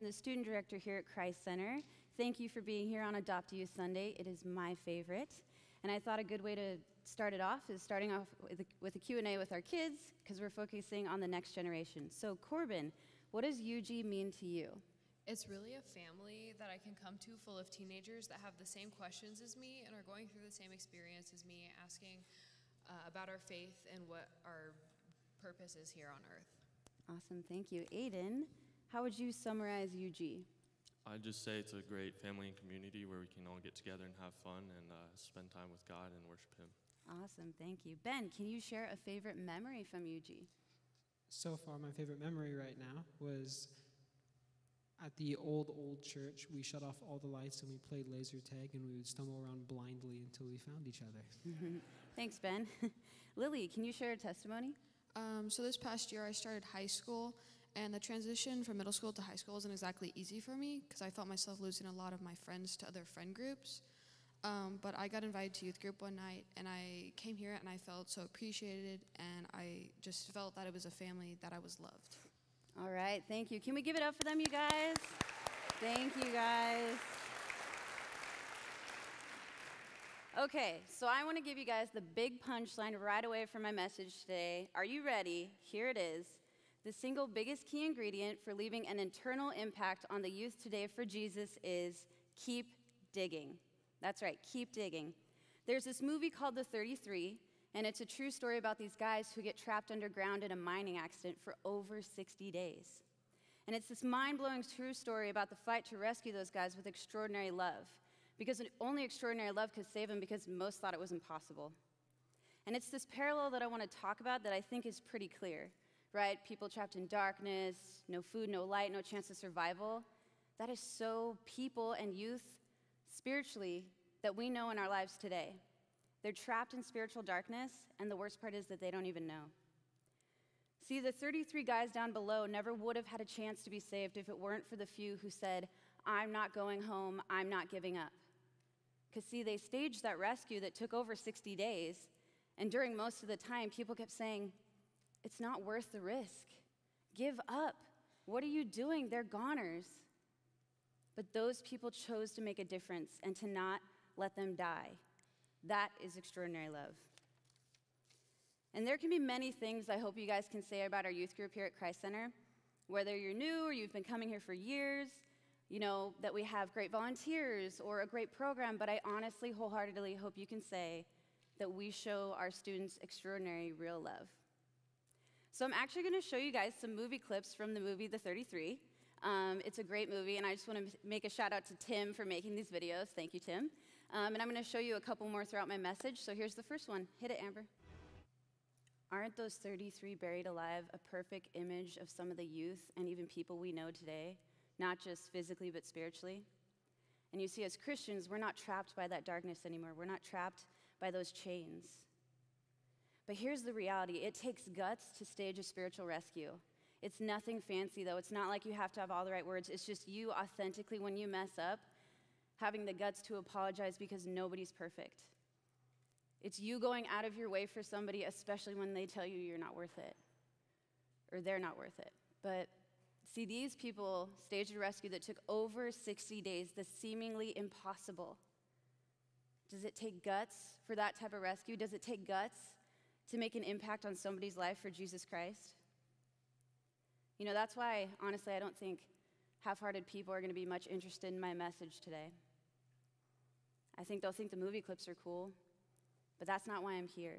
the student director here at Christ Center. Thank you for being here on Adopt a Youth Sunday. It is my favorite. And I thought a good way to start it off is starting off with a Q&A with our kids, because we're focusing on the next generation. So Corbin, what does UG mean to you? It's really a family that I can come to full of teenagers that have the same questions as me and are going through the same experience as me, asking about our faith and what our purpose is here on earth. Awesome, thank you. Aiden, how would you summarize UG? I'd just say it's a great family and community where we can all get together and have fun and spend time with God and worship Him. Awesome, thank you. Ben, can you share a favorite memory from UG? So far, my favorite memory right now was at the old church. We shut off all the lights and we played laser tag, and we would stumble around blindly until we found each other. Thanks, Ben. Lily, can you share a testimony? So this past year I started high school, and the transition from middle school to high school wasn't exactly easy for me because I felt myself losing a lot of my friends to other friend groups. But I got invited to youth group one night, and I came here and I felt so appreciated, and I just felt that it was a family, that I was loved. All right, thank you. Can we give it up for them, you guys? Thank you, guys. Okay, so I want to give you guys the big punchline right away from my message today. Are you ready? Here it is. The single biggest key ingredient for leaving an eternal impact on the youth today for Jesus is keep digging. That's right, keep digging. There's this movie called The 33, and it's a true story about these guys who get trapped underground in a mining accident for over 60 days. And it's this mind-blowing true story about the fight to rescue those guys with extraordinary love. Because only extraordinary love could save them, because most thought it was impossible. And it's this parallel that I want to talk about that I think is pretty clear, right? People trapped in darkness, no food, no light, no chance of survival. That is so people and youth spiritually that we know in our lives today. They're trapped in spiritual darkness, and the worst part is that they don't even know. See, the 33 guys down below never would have had a chance to be saved if it weren't for the few who said, "I'm not going home, I'm not giving up." Because see, they staged that rescue that took over 60 days, and during most of the time, people kept saying, "It's not worth the risk. Give up. What are you doing? They're goners." But those people chose to make a difference and to not let them die. That is extraordinary love. And there can be many things I hope you guys can say about our youth group here at Christ Center. Whether you're new or you've been coming here for years, you know, that we have great volunteers or a great program, but I honestly, wholeheartedly hope you can say that we show our students extraordinary real love. So I'm actually going to show you guys some movie clips from the movie The 33. It's a great movie, and I just want to make a shout out to Tim for making these videos. Thank you, Tim. And I'm going to show you a couple more throughout my message. So here's the first one. Hit it, Amber. Aren't those 33 buried alive a perfect image of some of the youth and even people we know today? Not just physically, but spiritually. And you see, as Christians, we're not trapped by that darkness anymore. We're not trapped by those chains. But here's the reality. It takes guts to stage a spiritual rescue. It's nothing fancy, though. It's not like you have to have all the right words. It's just you authentically, when you mess up, having the guts to apologize, because nobody's perfect. It's you going out of your way for somebody, especially when they tell you you're not worth it, or they're not worth it. But see, these people staged a rescue that took over 60 days, the seemingly impossible. Does it take guts for that type of rescue? Does it take guts to make an impact on somebody's life for Jesus Christ? You know, that's why, honestly, I don't think half-hearted people are going to be much interested in my message today. I think they'll think the movie clips are cool, but that's not why I'm here.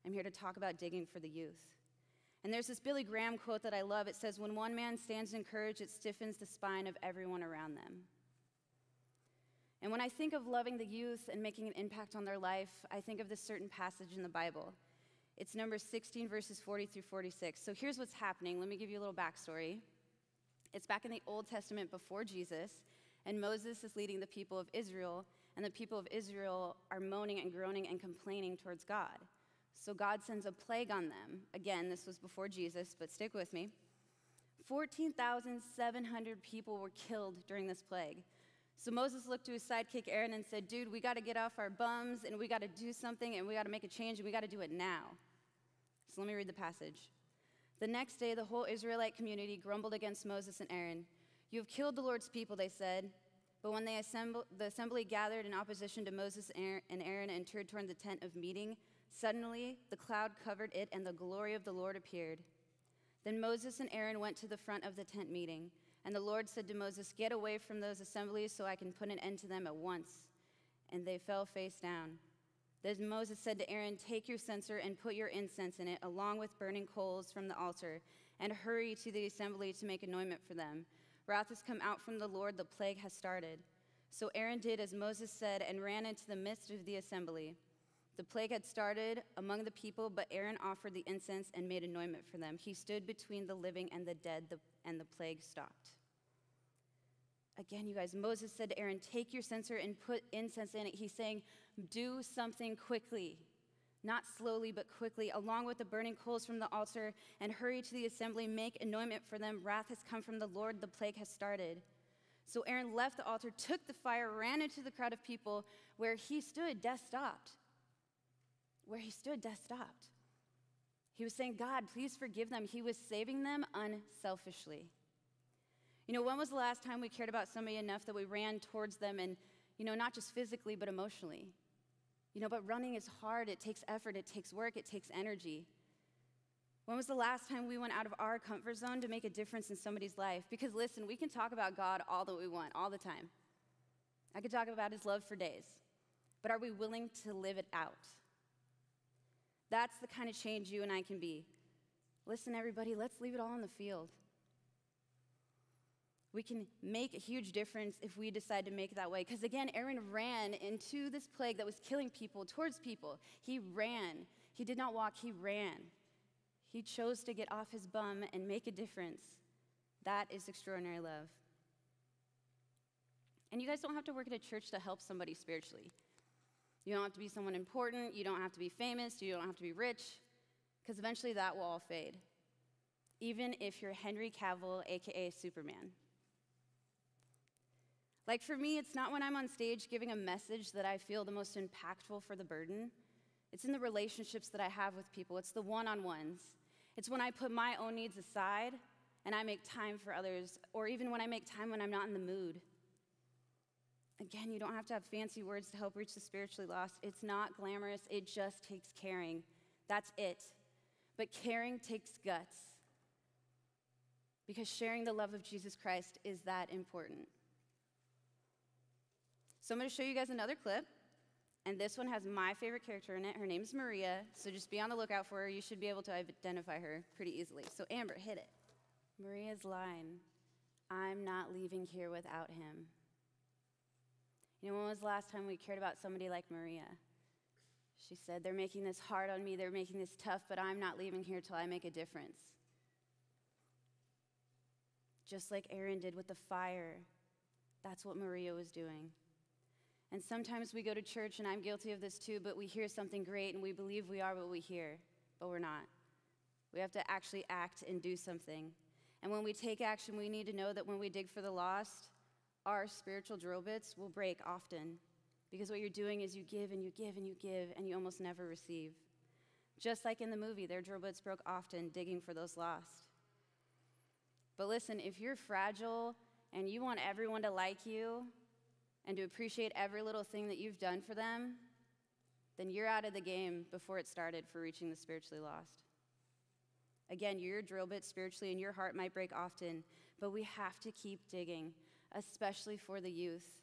I'm here to talk about digging for the youth. And there's this Billy Graham quote that I love. It says, "When one man stands in courage, it stiffens the spine of everyone around them." And when I think of loving the youth and making an impact on their life, I think of this certain passage in the Bible. It's Numbers 16, verses 40 through 46. So here's what's happening. Let me give you a little backstory. It's back in the Old Testament before Jesus, and Moses is leading the people of Israel, and the people of Israel are moaning and groaning and complaining towards God. So God sends a plague on them. Again, this was before Jesus, but stick with me. 14,700 people were killed during this plague. So Moses looked to his sidekick Aaron and said, "Dude, we got to get off our bums, and we got to do something, and we got to make a change, and we got to do it now." So let me read the passage. "The next day, the whole Israelite community grumbled against Moses and Aaron. "You have killed the Lord's people," they said. But when the assembly gathered in opposition to Moses and Aaron and turned toward the tent of meeting, suddenly the cloud covered it and the glory of the Lord appeared. Then Moses and Aaron went to the front of the tent meeting, and the Lord said to Moses, "Get away from those assemblies so I can put an end to them at once." And they fell face down. Then Moses said to Aaron, "Take your censer and put your incense in it, along with burning coals from the altar, and hurry to the assembly to make anointment for them. Wrath has come out from the Lord, the plague has started." So Aaron did as Moses said and ran into the midst of the assembly. The plague had started among the people, but Aaron offered the incense and made anointment for them. He stood between the living and the dead, and the plague stopped. Again, you guys, Moses said to Aaron, "Take your censer and put incense in it." He's saying, do something quickly. Not slowly, but quickly, along with the burning coals from the altar, and hurry to the assembly, make anointment for them. Wrath has come from the Lord, the plague has started. So Aaron left the altar, took the fire, ran into the crowd of people. Where he stood, death stopped. Where he stood, death stopped. He was saying, "God, please forgive them." He was saving them unselfishly. When was the last time we cared about somebody enough that we ran towards them and, not just physically, but emotionally? But running is hard. It takes effort. It takes work. It takes energy. When was the last time we went out of our comfort zone to make a difference in somebody's life? Because listen, we can talk about God all that we want, all the time. I could talk about his love for days. But are we willing to live it out? That's the kind of change you and I can be. Listen, everybody, let's leave it all in the field. We can make a huge difference if we decide to make it that way. Because again, Aaron ran into this plague that was killing people, towards people. He ran. He did not walk, he ran. He chose to get off his bum and make a difference. That is extraordinary love. And you guys don't have to work at a church to help somebody spiritually. You don't have to be someone important. You don't have to be famous. You don't have to be rich. Because eventually that will all fade. Even if you're Henry Cavill, a.k.a. Superman. Like for me, it's not when I'm on stage giving a message that I feel the most impactful for the burden. It's in the relationships that I have with people. It's the one-on-ones. It's when I put my own needs aside and I make time for others, or even when I make time when I'm not in the mood. Again, you don't have to have fancy words to help reach the spiritually lost. It's not glamorous. It just takes caring. That's it. But caring takes guts. Because sharing the love of Jesus Christ is that important. So I'm going to show you guys another clip. And this one has my favorite character in it. Her name's Maria. So just be on the lookout for her. You should be able to identify her pretty easily. So Amber, hit it. Maria's line, "I'm not leaving here without him." When was the last time we cared about somebody like Maria? She said, "They're making this hard on me. They're making this tough, but I'm not leaving here till I make a difference." Just like Aaron did with the fire, that's what Maria was doing. And sometimes we go to church, and I'm guilty of this too, but we hear something great, and we believe we are what we hear, but we're not. We have to actually act and do something. And when we take action, we need to know that when we dig for the lost, our spiritual drill bits will break often. Because what you're doing is you give and you give and you give, and you almost never receive. Just like in the movie, their drill bits broke often, digging for those lost. But listen, if you're fragile and you want everyone to like you and to appreciate every little thing that you've done for them, then you're out of the game before it started for reaching the spiritually lost. Again, your drill bit spiritually in your heart might break often, but we have to keep digging, especially for the youth,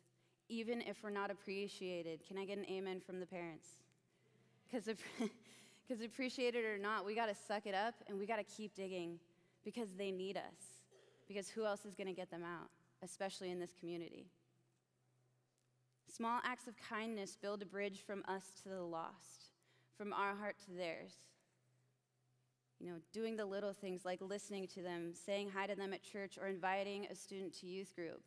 even if we're not appreciated. Can I get an amen from the parents? Because appreciated or not, we got to suck it up and we got to keep digging because they need us. Because who else is going to get them out, especially in this community? Small acts of kindness build a bridge from us to the lost, from our heart to theirs. Doing the little things like listening to them, saying hi to them at church, or inviting a student to youth group.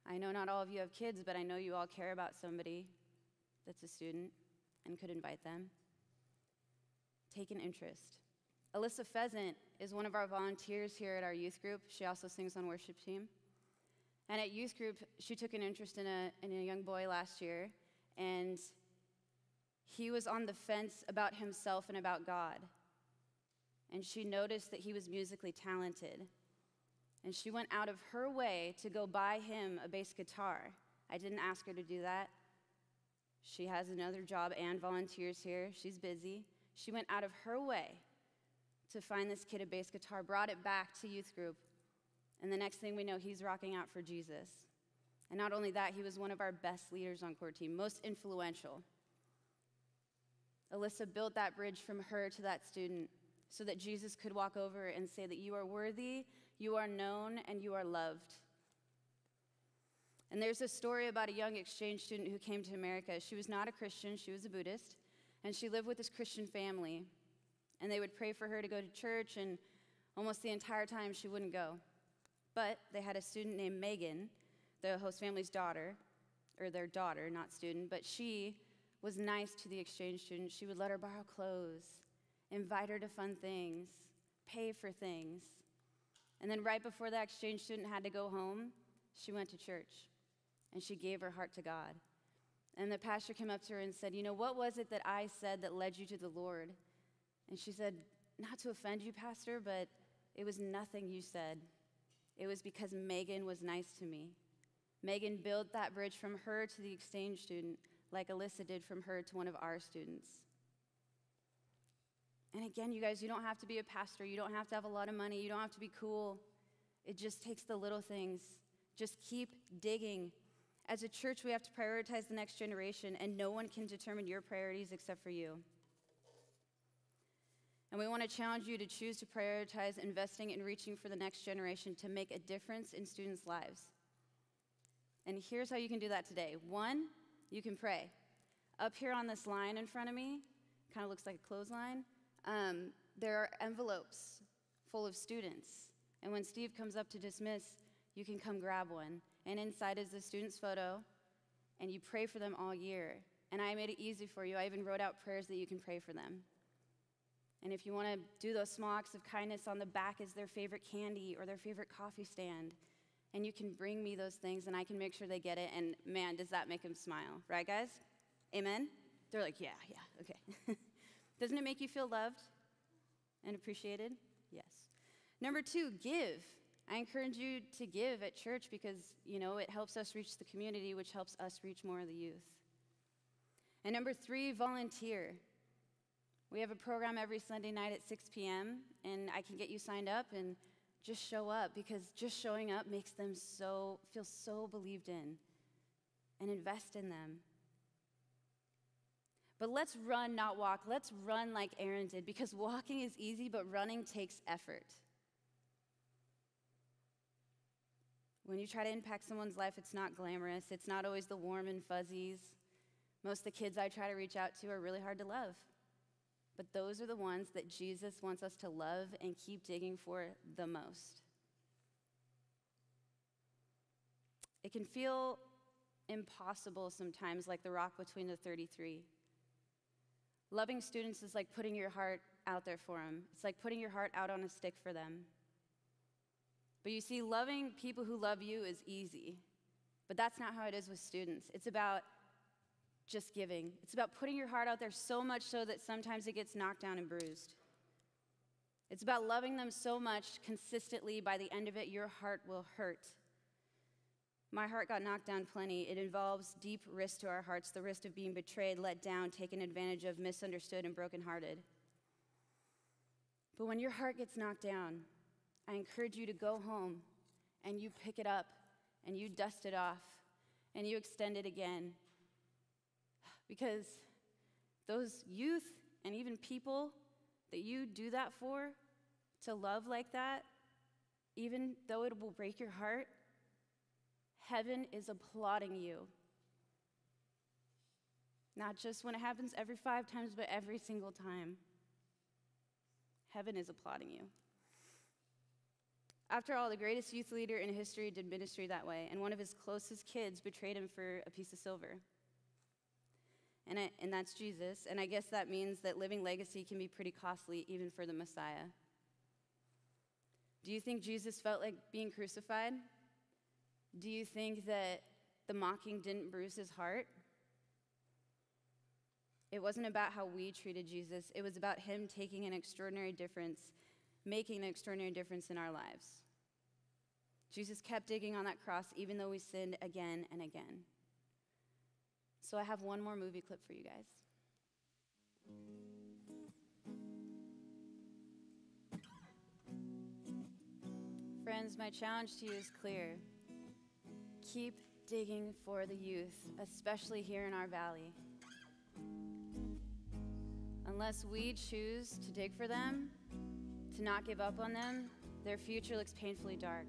I know not all of you have kids, but I know you all care about somebody that's a student and could invite them. Take an interest. Alyssa Pheasant is one of our volunteers here at our youth group. She also sings on worship team. And at youth group, she took an interest in a young boy last year, and he was on the fence about himself and about God. And she noticed that he was musically talented. And she went out of her way to go buy him a bass guitar. I didn't ask her to do that. She has another job and volunteers here. She's busy. She went out of her way to find this kid a bass guitar, brought it back to youth group. And the next thing we know, he's rocking out for Jesus. And not only that, he was one of our best leaders on core team, most influential. Alyssa built that bridge from her to that student so that Jesus could walk over and say that you are worthy, you are known, and you are loved. And there's a story about a young exchange student who came to America. She was not a Christian, she was a Buddhist, and she lived with this Christian family. And they would pray for her to go to church, and almost the entire time she wouldn't go. But they had a student named Megan, the host family's daughter, or their daughter, not student, but she was nice to the exchange student. She would let her borrow clothes, invite her to fun things, pay for things. And then right before that exchange student had to go home, she went to church, and she gave her heart to God. And the pastor came up to her and said, you know, what was it that I said that led you to the Lord? And she said, not to offend you, Pastor, but it was nothing you said. It was because Megan was nice to me. Megan built that bridge from her to the exchange student, like Alyssa did from her to one of our students. And again, you guys, you don't have to be a pastor. You don't have to have a lot of money. You don't have to be cool. It just takes the little things. Just keep digging. As a church, we have to prioritize the next generation, and no one can determine your priorities except for you. And we want to challenge you to choose to prioritize investing and reaching for the next generation to make a difference in students' lives. And here's how you can do that today. 1, you can pray. Up here on this line in front of me, kind of looks like a clothesline, there are envelopes full of students. And when Steve comes up to dismiss, you can come grab one. And inside is the student's photo, and you pray for them all year. And I made it easy for you. I even wrote out prayers that you can pray for them. And if you want to do those small acts of kindness, on the back is their favorite candy or their favorite coffee stand. And you can bring me those things, and I can make sure they get it. And man, does that make them smile. Right, guys? Amen? They're like, yeah, okay. Doesn't it make you feel loved and appreciated? Yes. Number 2, give. I encourage you to give at church because, you know, it helps us reach the community, which helps us reach more of the youth. And number 3, volunteer. We have a program every Sunday night at 6 p.m., and I can get you signed up and just show up, because just showing up makes them feel so believed in, and invest in them. But let's run, not walk. Let's run like Aaron did, because walking is easy, but running takes effort. When you try to impact someone's life, it's not glamorous. It's not always the warm and fuzzies. Most of the kids I try to reach out to are really hard to love. But those are the ones that Jesus wants us to love and keep digging for the most. It can feel impossible sometimes, like the rock between the 33. Loving students is like putting your heart out there for them. It's like putting your heart out on a stick for them. But you see, loving people who love you is easy. But that's not how it is with students. It's about just giving. It's about putting your heart out there so much so that sometimes it gets knocked down and bruised. It's about loving them so much consistently, by the end of it, your heart will hurt. My heart got knocked down plenty. It involves deep risk to our hearts, the risk of being betrayed, let down, taken advantage of, misunderstood, and brokenhearted. But when your heart gets knocked down, I encourage you to go home and you pick it up and you dust it off and you extend it again. Because those youth and even people that you do that for, to love like that, even though it will break your heart, heaven is applauding you. Not just when it happens every 5 times, but every single time. Heaven is applauding you. After all, the greatest youth leader in history did ministry that way, and one of his closest kids betrayed him for a piece of silver. And that's Jesus, and I guess that means that living legacy can be pretty costly, even for the Messiah. Do you think Jesus felt like being crucified? Do you think that the mocking didn't bruise his heart? It wasn't about how we treated Jesus. It was about him taking an extraordinary difference, making an extraordinary difference in our lives. Jesus kept digging on that cross even though we sinned again and again. So I have one more movie clip for you guys. Friends, my challenge to you is clear. Keep digging for the youth, especially here in our valley. Unless we choose to dig for them, to not give up on them, their future looks painfully dark.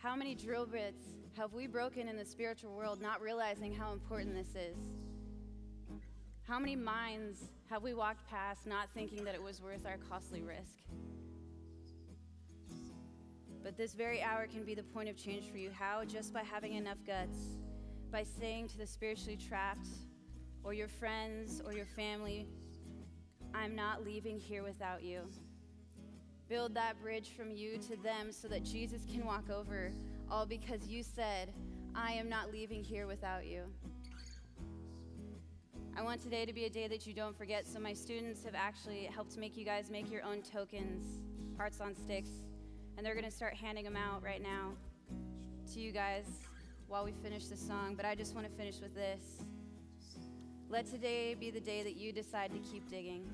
How many drill bits have we broken in the spiritual world, not realizing how important this is? How many minds have we walked past, not thinking that it was worth our costly risk? But this very hour can be the point of change for you. How? Just by having enough guts, by saying to the spiritually trapped, or your friends, or your family, I'm not leaving here without you. Build that bridge from you to them so that Jesus can walk over, all because you said, I am not leaving here without you. I want today to be a day that you don't forget, so my students have actually helped make you guys make your own tokens, hearts on sticks, and they're gonna start handing them out right now to you guys while we finish the song, but I just wanna finish with this. Let today be the day that you decide to keep digging.